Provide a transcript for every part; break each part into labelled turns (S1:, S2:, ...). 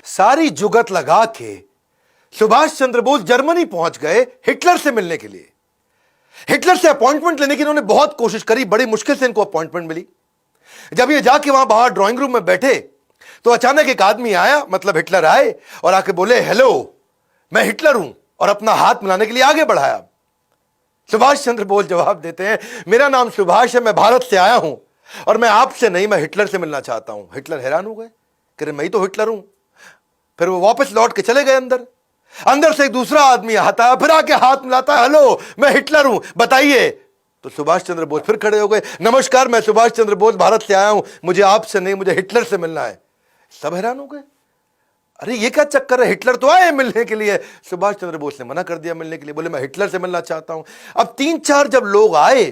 S1: सारी जुगत लगा के सुभाष चंद्र बोस जर्मनी पहुंच गए हिटलर से मिलने के लिए। हिटलर से अपॉइंटमेंट लेने की इन्होंने बहुत कोशिश करी, बड़ी मुश्किल से इनको अपॉइंटमेंट मिली। जब ये जाके वहां बाहर ड्राइंग रूम में बैठे तो अचानक एक आदमी आया, मतलब हिटलर आए और आके बोले, हेलो मैं हिटलर हूं, और अपना हाथ मिलाने के लिए आगे बढ़ाया। सुभाष चंद्र बोस जवाब देते हैं, मेरा नाम सुभाष है, मैं भारत से आया हूं और मैं आपसे नहीं, मैं हिटलर से मिलना चाहता हूं। हिटलर हैरान हो गए, कह रहे मैं ही तो हिटलर हूं। फिर वो वापस लौट के चले गए अंदर। अंदर से एक दूसरा आदमी आता है, फिर आके हाथ मिलाता है, हेलो मैं हिटलर हूं, बताइए। तो सुभाष चंद्र बोस फिर खड़े हो गए, नमस्कार मैं सुभाष चंद्र बोस भारत से आया हूं, मुझे आपसे नहीं, मुझे हिटलर से मिलना है। सब हैरान हो गए, अरे ये क्या चक्कर है, हिटलर तो आए मिलने के लिए। सुभाष चंद्र बोस ने मना कर दिया मिलने के लिए, बोले मैं हिटलर से मिलना चाहता हूं। अब 3-4 जब लोग आए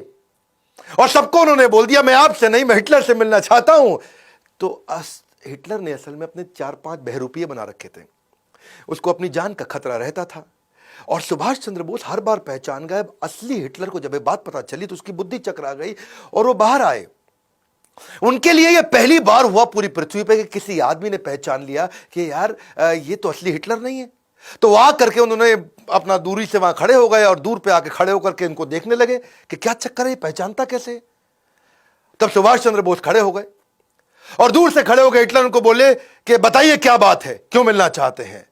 S1: और सबको उन्होंने बोल दिया मैं आपसे नहीं, मैं हिटलर से मिलना चाहता हूं, तो हिटलर ने असल में अपने 4-5 बहरूपिये बना रखे थे, उसको अपनी जान का खतरा रहता था। और सुभाष चंद्र बोस हर बार पहचान गए। असली हिटलर को जब ये बात पता चली तो उसकी बुद्धि चकरा गई और वो बाहर आए। उनके लिए यह पहली बार हुआ पूरी पृथ्वी पे कि किसी आदमी ने पहचान लिया कि यार ये तो असली हिटलर नहीं है। तो वहां करके उन्होंने अपना दूरी से वहां खड़े हो गए और दूर पे आके खड़े होकर के इनको देखने लगे कि क्या चक्कर है, पहचानता कैसे। तब सुभाष चंद्र बोस खड़े हो गए और दूर से खड़े हो गए हिटलर उनको बोले कि बताइए क्या बात है, क्यों मिलना चाहते हैं।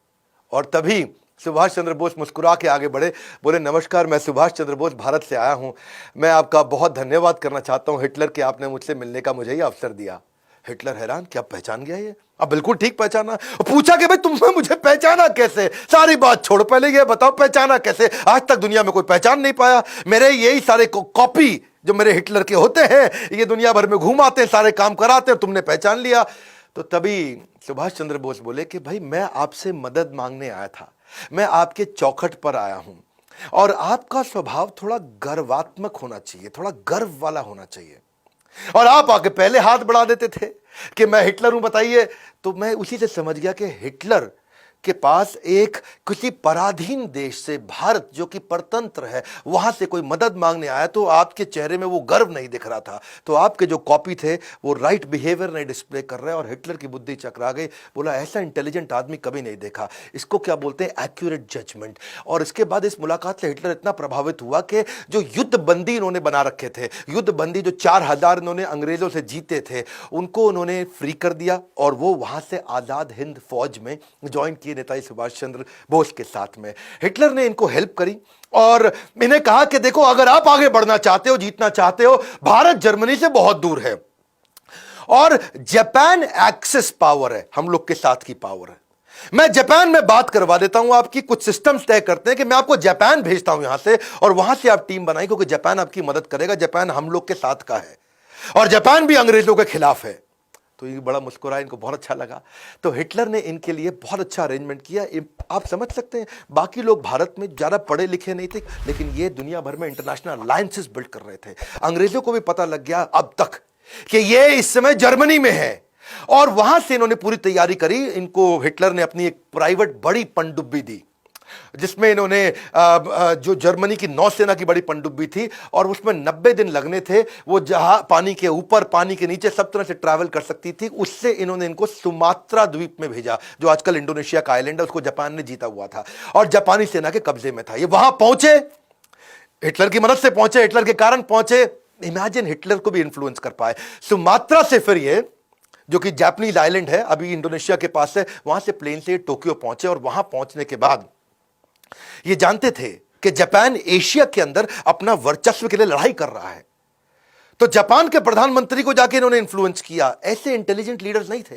S1: और तभी सुभाष चंद्र बोस मुस्कुरा के आगे बढ़े, बोले नमस्कार मैं सुभाष चंद्र बोस भारत से आया हूं, मैं आपका बहुत धन्यवाद करना चाहता हूं हिटलर कि आपने मुझसे मिलने का मुझे ये अवसर दिया। हिटलर हैरान, क्या पहचान गया ये? अब बिल्कुल ठीक पहचाना। पूछा कि भाई तुमने मुझे पहचाना कैसे? सारी बात छोड़, पहले ये बताओ पहचाना कैसे? आज तक दुनिया में कोई पहचान नहीं पाया। मेरे यही सारे कॉपी जो मेरे हिटलर के होते हैं ये दुनिया भर में घूमाते हैं, सारे काम कराते हैं, तुमने पहचान लिया। तो तभी सुभाष चंद्र बोस बोले कि भाई मैं आपसे मदद मांगने आया था, मैं आपके चौखट पर आया हूं और आपका स्वभाव थोड़ा गर्वात्मक होना चाहिए, थोड़ा गर्व वाला होना चाहिए। और आप आके पहले हाथ बढ़ा देते थे कि मैं हिटलर हूं, बताइए। तो मैं उसी से समझ गया कि हिटलर के पास एक किसी पराधीन देश से, भारत जो कि परतंत्र है, वहां से कोई मदद मांगने आया। तो आपके चेहरे में वो गर्व नहीं दिख रहा था, तो आपके जो कॉपी थे वो राइट बिहेवियर नहीं डिस्प्ले कर रहे। और हिटलर की बुद्धि चकरा गई, बोला ऐसा इंटेलिजेंट आदमी कभी नहीं देखा, इसको क्या बोलते हैं एक्यूरेट जजमेंट। और इसके बाद इस मुलाकात से हिटलर इतना प्रभावित हुआ कि जो युद्ध बंदी इन्होंने बना रखे थे, युद्ध बंदी जो 4000 इन्होंने अंग्रेजों से जीते थे, उनको उन्होंने फ्री कर दिया और वो वहां से आजाद हिंद फौज में ज्वाइन किए नेताजी सुभाष चंद्र बोस के साथ में। हिटलर ने इनको हेल्प करी और इन्हें कहा कि देखो अगर आप आगे बढ़ना चाहते हो, जीतना चाहते हो, भारत जर्मनी से बहुत दूर है और जापान एक्सेस पावर है, हम लोग के साथ की पावर है। मैं जापान में बात करवा देता हूं, आपकी कुछ सिस्टम्स तय करते हैं कि मैं आपको जापान भेजता हूं यहां से और वहां से आप टीम बनाई, क्योंकि जापान आपकी मदद करेगा, जापान हम लोग के साथ का है और जापान भी अंग्रेजों के खिलाफ है। तो ये बड़ा मुस्कुराया, इनको बहुत अच्छा लगा। तो हिटलर ने इनके लिए बहुत अच्छा अरेंजमेंट किया। आप समझ सकते हैं, बाकी लोग भारत में ज़्यादा पढ़े लिखे नहीं थे, लेकिन ये दुनिया भर में इंटरनेशनल अलायंसेस बिल्ड कर रहे थे। अंग्रेजों को भी पता लग गया अब तक कि ये इस समय जर्मनी में है और वहां से इन्होंने पूरी तैयारी करी। इनको हिटलर ने अपनी एक प्राइवेट बड़ी पनडुब्बी दी, जिसमें इन्होंने जो जर्मनी की नौसेना की बड़ी पनडुब्बी थी और उसमें 90 दिन लगने थे। वो जहां पानी के ऊपर, पानी के नीचे सब तरह से ट्रैवल कर सकती थी। उससे इन्होंने इनको सुमात्रा द्वीप में भेजा, जो आजकल इंडोनेशिया का आइलैंड है, उसको जापान ने जीता हुआ था और जापानी सेना के कब्जे में था। ये वहां पहुंचे, हिटलर की मदद से पहुंचे, हिटलर के कारण पहुंचे। इमेजिन हिटलर को भी इन्फ्लुएंस कर पाए। सुमात्रा से फिर ये जो कि जापानीज आइलैंड है, अभी इंडोनेशिया के पास है, वहां से प्लेन से टोक्यो पहुंचे और वहां पहुंचने के बाद ये जानते थे कि जापान एशिया के अंदर अपना वर्चस्व के लिए लड़ाई कर रहा है। तो जापान के प्रधानमंत्री को जाके इन्होंने इन्फ्लुएंस किया। ऐसे इंटेलिजेंट लीडर्स नहीं थे।